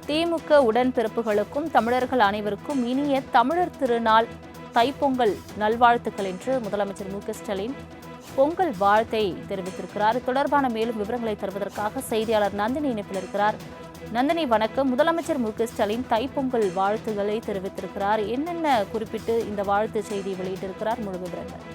திமுக உடன்பிறப்புகளுக்கும் தமிழர்கள் அனைவருக்கும் இனிய தமிழர் திருநாள் தைப்பொங்கல் நல்வாழ்த்துக்கள் என்று முதலமைச்சர் மு.க.ஸ்டாலின் பொங்கல் வாழ்த்தை தெரிவித்திருக்கிறார். தொடர்பான மேலும் விவரங்களை தருவதற்காக செய்தியாளர் நந்தினி இணைப்பில் இருக்கிறார். நந்தினி வணக்கம். முதலமைச்சர் மு.க.ஸ்டாலின் தைப்பொங்கல் வாழ்த்துக்களை தெரிவித்திருக்கிறார். என்னென்ன குறிப்பிட்டு இந்த வாழ்த்து செய்தி வெளியிட்டிருக்கிறார்? முழு விவரங்கள்.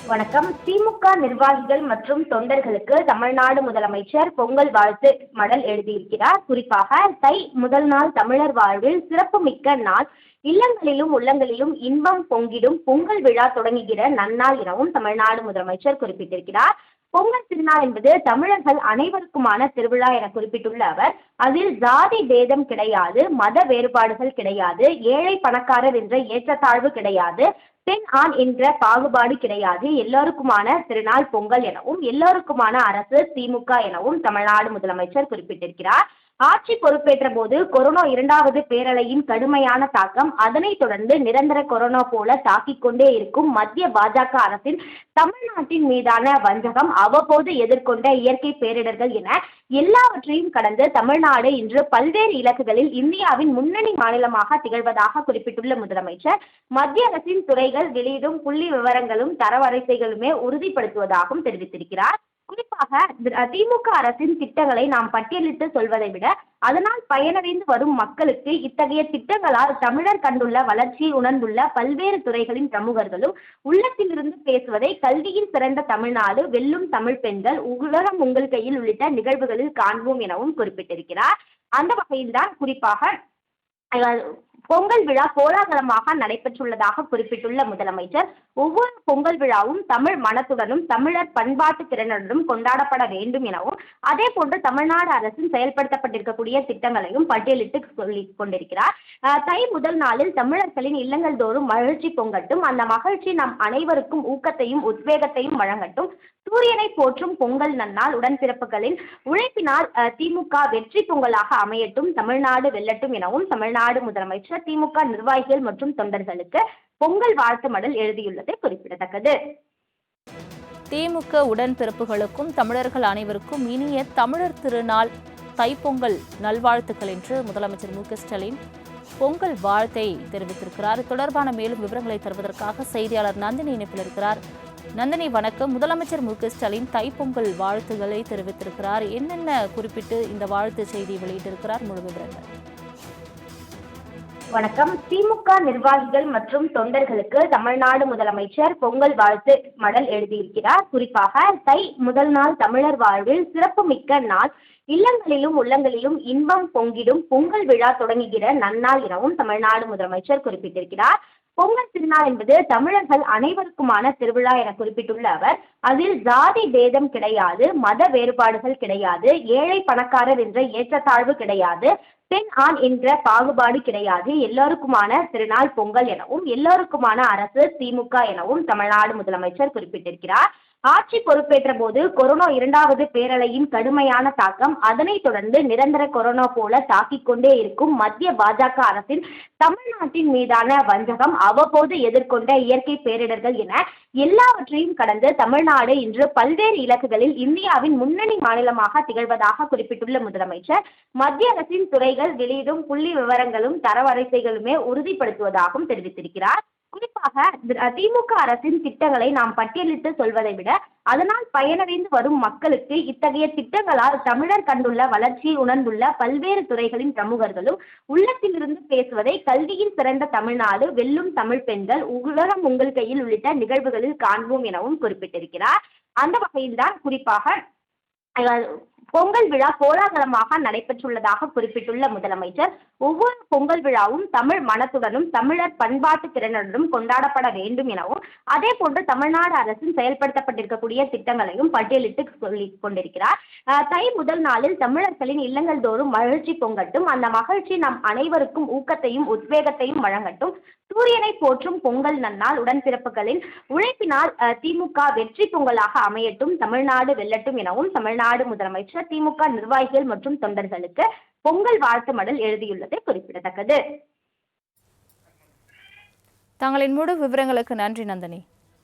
வணக்கம். திமுக நிர்வாகிகள் மற்றும் தொண்டர்களுக்கு தமிழ்நாடு முதலமைச்சர் பொங்கல் வாழ்த்து மடல் எழுதியிருக்கிறார். குறிப்பாக தை முதல் நாள் தமிழர் வாழ்வில் சிறப்புமிக்க நாள், இல்லங்களிலும் உள்ளங்களிலும் இன்பம் பொங்கிடும் பொங்கல் விழா தொடங்குகிற நன்னாள் எனவும் தமிழ்நாடு முதலமைச்சர் குறிப்பிட்டிருக்கிறார். பொங்கல் திருநாள் என்பது தமிழர்கள் அனைவருக்குமான திருவிழா என குறிப்பிட்டுள்ள அவர், அதில் ஜாதி பேதம் கிடையாது, மத வேறுபாடுகள் கிடையாது, ஏழை பணக்காரர் என்ற ஏற்றத்தாழ்வு கிடையாது, பெண் ஆண் என்ற பாகுபாடு கிடையாது, எல்லோருக்குமான திருநாள் பொங்கல் எனவும் எல்லோருக்குமான அரசு திமுக எனவும் தமிழ்நாடு முதலமைச்சர் குறிப்பிட்டிருக்கிறார். ஆட்சி பொறுப்பேற்ற போது கொரோனா 2வது பேரலையின் கடுமையான தாக்கம், அதனைத் தொடர்ந்து நிரந்தர கொரோனா போல தாக்கிக் கொண்டே இருக்கும் மத்திய பாஜக அரசின் தமிழ்நாட்டின் மீதான வஞ்சகம், அவ்வப்போது எதிர்கொண்ட இயற்கை பேரிடர்கள் என எல்லாவற்றையும் கடந்து தமிழ்நாடு இன்று பல்வேறு இலக்குகளில் இந்தியாவின் முன்னணி மாநிலமாக திகழ்வதாக குறிப்பிட்டுள்ள முதலமைச்சர், மத்திய அரசின் துறைகள் வெளியிடும் புள்ளி விவரங்களும் தரவரிசைகளுமே உறுதிப்படுத்துவதாகவும் தெரிவித்திருக்கிறார். குறிப்பாக திமுக அரசின் திட்டங்களை நாம் பட்டியலிட்டு சொல்வதை விட, அதனால் பயனடைந்து வரும் மக்களுக்கு இத்தகைய திட்டங்களால் தமிழர் கண்டுள்ள வளர்ச்சியை உணர்ந்துள்ள பல்வேறு துறைகளின் பிரமுகர்களும் உள்ளத்திலிருந்து பேசுவதை கல்வியில் சிறந்த தமிழ்நாடு, வெல்லும் தமிழ் பெண்கள், உலகம் உங்கள் கையில் உள்ளிட்ட நிகழ்வுகளில் காண்போம் எனவும் குறிப்பிட்டிருக்கிறார். அந்த வகையில்தான் குறிப்பாக பொங்கல் விழா கோலாகலமாக நடைபெற்றுள்ளதாக குறிப்பிட்டுள்ள முதலமைச்சர், ஒவ்வொரு பொங்கல் விழாவும் தமிழ் மனத்துடனும் தமிழர் பண்பாட்டு திறனுடனும் கொண்டாடப்பட வேண்டும் எனவும், அதே போன்று தமிழ்நாடு அரசின் செயல்படுத்தப்பட்டிருக்கக்கூடிய திட்டங்களையும் பட்டியலிட்டு சொல்லிக் கொண்டிருக்கிறார். தை முதல் நாளில் தமிழர்களின் இல்லங்கள் தோறும் மகிழ்ச்சி பொங்கட்டும், அந்த மகிழ்ச்சி நம் அனைவருக்கும் ஊக்கத்தையும் உத்வேகத்தையும் வழங்கட்டும், சூரியனை போற்றும் பொங்கல் நன்னாள், உடன்பிறப்புகளின் உழைப்பினால் திமுக வெற்றி பொங்கலாக அமையட்டும், தமிழ்நாடு வெல்லட்டும் எனவும் தமிழ்நாடு முதலமைச்சர் திமுக நிர்வாகிகள் மற்றும் தொண்டர்களுக்கு பொங்கல் வாழ்த்து மடல் எழுதியுள்ளது குறிப்பிடத்தக்கது. திமுக உடன்பிறப்புகளுக்கும் தமிழர்கள் அனைவருக்கும் இனிய தமிழர் திருநாள் தைப்பொங்கல் நல்வாழ்த்துக்கள் என்று முதலமைச்சர் மு.க.ஸ்டாலின் பொங்கல் வாழ்த்தை தெரிவித்திருக்கிறார். தொடர்பான மேலும் விவரங்களை தருவதற்காக செய்தியாளர் நந்தினி இணைப்பில் இருக்கிறார். நந்தினி வணக்கம். முதலமைச்சர் மு.க.ஸ்டாலின் தைப்பொங்கல் வாழ்த்துக்களை தெரிவித்திருக்கிறார். என்னென்ன குறிப்பிட்டு இந்த வாழ்த்து செய்தி வெளியிட்டிருக்கிறார்? முழு விவரங்கள். வணக்கம். திமுக நிர்வாகிகள் மற்றும் தொண்டர்களுக்கு தமிழ்நாடு முதலமைச்சர் பொங்கல் வாழ்த்து மடல் எழுதியிருக்கிறார். குறிப்பாக தை முதல் நாள் தமிழர் வாழ்வில் சிறப்புமிக்க நாள், இல்லங்களிலும் உள்ளங்களிலும் இன்பம் பொங்கிடும் பொங்கல் விழா தொடங்குகிற நன்னாள் எனவும் தமிழ்நாடு முதலமைச்சர் குறிப்பிட்டிருக்கிறார். பொங்கல் திருநாள் என்பது தமிழர்கள் அனைவருக்குமான திருவிழா என குறிப்பிட்டுள்ள அவர், அதில் ஜாதி பேதம் கிடையாது, மத வேறுபாடுகள் கிடையாது, ஏழை பணக்காரர் என்ற ஏற்றத்தாழ்வு கிடையாது, பெண் ஆண் என்ற பாகுபாடு கிடையாது, எல்லோருக்குமான திருநாள் பொங்கல் எனவும் எல்லோருக்குமான அரசு திமுக எனவும் தமிழ்நாடு முதலமைச்சர் குறிப்பிட்டிருக்கிறார். ஆட்சி பொறுப்பேற்ற போது கொரோனா 2வது பேரலையின் கடுமையான தாக்கம், அதனைத் தொடர்ந்து நிரந்தர கொரோனா போல தாக்கிக் கொண்டே இருக்கும் மத்திய பாஜக அரசின் தமிழ்நாட்டின் மீதான வஞ்சகம், அவ்வப்போது எதிர்கொண்ட இயற்கை பேரிடர்கள் என எல்லாவற்றையும் கடந்து தமிழ்நாடு இன்று பல்வேறு இலக்குகளில் இந்தியாவின் முன்னணி மாநிலமாக திகழ்வதாக குறிப்பிட்டுள்ள முதலமைச்சர், மத்திய அரசின் துறைகள் வெளியிடும் புள்ளி விவரங்களும் தரவரிசைகளுமே உறுதிப்படுத்துவதாகவும் தெரிவித்திருக்கிறார். குறிப்பாக திமுக அரசின் திட்டங்களை நாம் பட்டியலிட்டு சொல்வதை விட, அதனால் பயனடைந்து வரும் மக்களுக்கு இத்தகைய திட்டங்களால் தமிழர் கண்டுள்ள வளர்ச்சியை உணர்ந்துள்ள பல்வேறு துறைகளின் பிரமுகர்களும் உள்ளத்திலிருந்து பேசுவதை கல்வியில் சிறந்த தமிழ்நாடு, வெல்லும் தமிழ் பெண்கள், உலகம் உங்கள் கையில் உள்ளிட்ட நிகழ்வுகளில் காண்போம் எனவும் குறிப்பிட்டிருக்கிறார். அந்த வகையில்தான் குறிப்பாக பொங்கல் விழா கோலாகலமாக நடைபெற்றுள்ளதாக குறிப்பிட்டுள்ள முதலமைச்சர், ஒவ்வொரு பொங்கல் விழாவும் தமிழ் மனத்துடனும் தமிழர் பண்பாட்டு திறனுடனும் கொண்டாடப்பட வேண்டும் எனவும், அதே போன்று தமிழ்நாடு அரசின் செயல்படுத்தப்பட்டிருக்கக்கூடிய திட்டங்களையும் பட்டியலிட்டு சொல்லிக் கொண்டிருக்கிறார். தை முதல் நாளில் தமிழர்களின் இல்லங்கள் தோறும் மகிழ்ச்சி பொங்கட்டும், அந்த மகிழ்ச்சி நம் அனைவருக்கும் ஊக்கத்தையும் உத்வேகத்தையும் வழங்கட்டும், சூரியனை போற்றும் பொங்கல் நன்னாள், உடன்பிறப்புகளின் உழைப்பினால் திமுக வெற்றி பொங்கலாக அமையட்டும், தமிழ்நாடு வெல்லட்டும் எனவும் தமிழ்நாடு முதலமைச்சர் திமுக நிர்வாகிகள் மற்றும் தொண்டர்களுக்கு பொங்கல் வாழ்த்து மடல் எழுதியுள்ளது குறிப்பிடத்தக்கது. தங்களின் முழு விவரங்களுக்கு நன்றி நந்தினி.